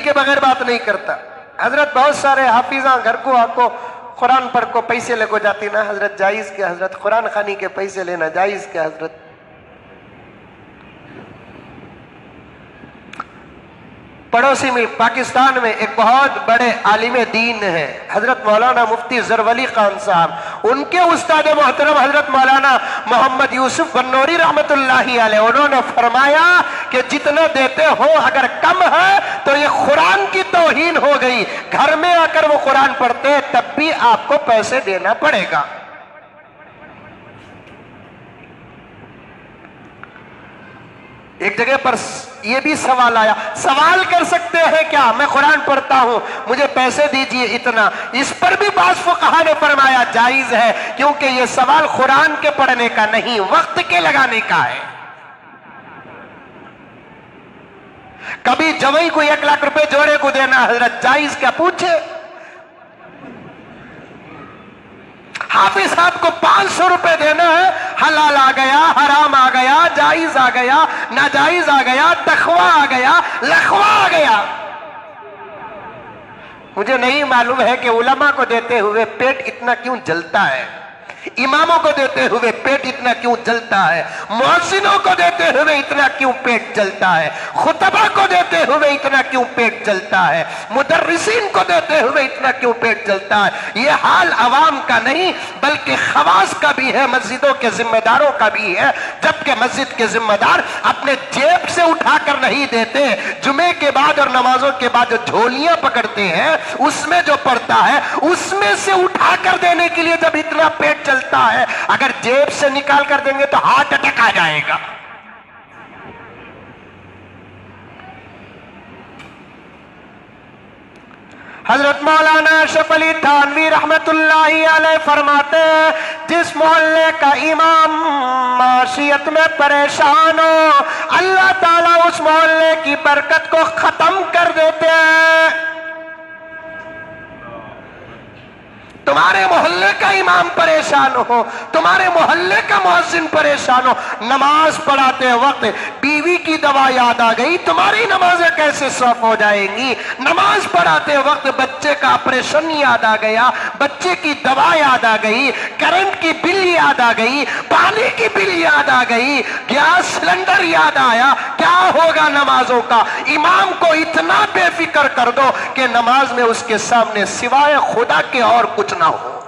के बगैर बात नहीं करता। हजरत बहुत सारे हाफिजा घर को आपको कुरान पढ़ को पैसे लेको जाती ना हजरत, जायज के हजरत, कुरान खानी के पैसे लेना जायज के हजरत। पड़ोसी मुल्क पाकिस्तान में एक बहुत बड़े आलिम दीन है हजरत मौलाना मुफ्ती ज़रवली खान साहब, उनके उस्ताद मोहतरम हजरत मौलाना मोहम्मद यूसुफ बन्नौरी रहमतुल्लाहि अलैह, उन्होंने फरमाया कि जितना देते हो अगर कम है तो ये कुरान की तौहीन हो गई। घर में आकर वो कुरान पढ़ते हैं तब भी आपको पैसे देना पड़ेगा। एक जगह पर यह भी सवाल आया, सवाल कर सकते हैं क्या, मैं कुरान पढ़ता हूं मुझे पैसे दीजिए इतना। इस पर भी बाज़ फुक़हा ने फरमाया जायज है, क्योंकि यह सवाल कुरान के पढ़ने का नहीं, वक्त के लगाने का है। कभी जवाई को 1 लाख रुपए जोड़े को देना हजरत जायज क्या, पूछे। हाफिज साहब को 500 रुपए देना है, हलाल आ गया, हराम आ गया, जायज आ गया, नाजायज आ गया, तखवा आ गया, लखवा आ गया। मुझे नहीं मालूम है कि उलमा को देते हुए पेट इतना क्यों जलता है, इमामों को देते हुए पेट इतना क्यों जलता है, मुअज्जिनों को देते हुए इतना क्यों पेट जलता है, खुतबा को देते हुए इतना क्यों पेट जलता है, मुदर्रिसीन को देते हुए इतना क्यों पेट जलता है। यह हाल अवाम का नहीं बल्कि खवास का भी है, मस्जिदों के जिम्मेदारों का भी है। जबकि मस्जिद के जिम्मेदार अपने जेब से उठाकर नहीं देते, जुमे के बाद और नमाजों के बाद जो झोलियां पकड़ते हैं उसमें जो पड़ता है उसमें से उठाकर देने के लिए जब इतना पेट चलता है, अगर जेब से निकाल कर देंगे तो हार्ट अटैक आ जाएगा। हजरत मौलाना अशरफ अली थानवी रहमतुल्लाहि अलैह फरमाते हैं, जिस मोहल्ले का इमाम माशियत में परेशान हो, अल्लाह ताला उस मोहल्ले की बरकत को खत्म कर देते हैं। तुम्हारे मोहल्ले का इमाम परेशान हो, तुम्हारे मोहल्ले का मुअज्जिन परेशान हो, नमाज पढ़ाते वक्त बीवी की दवा याद आ गई, तुम्हारी नमाजें कैसे साफ हो जाएंगी। नमाज पढ़ाते वक्त बच्चे का ऑपरेशन याद आ गया, बच्चे की दवा याद आ गई, करंट की बिल याद आ गई, पानी की बिल याद आ गई, गैस सिलेंडर याद आया, क्या होगा नमाजों का। इमाम को इतना बेफिक्र कर दो कि नमाज में उसके सामने सिवाय खुदा के और कुछ ना हो।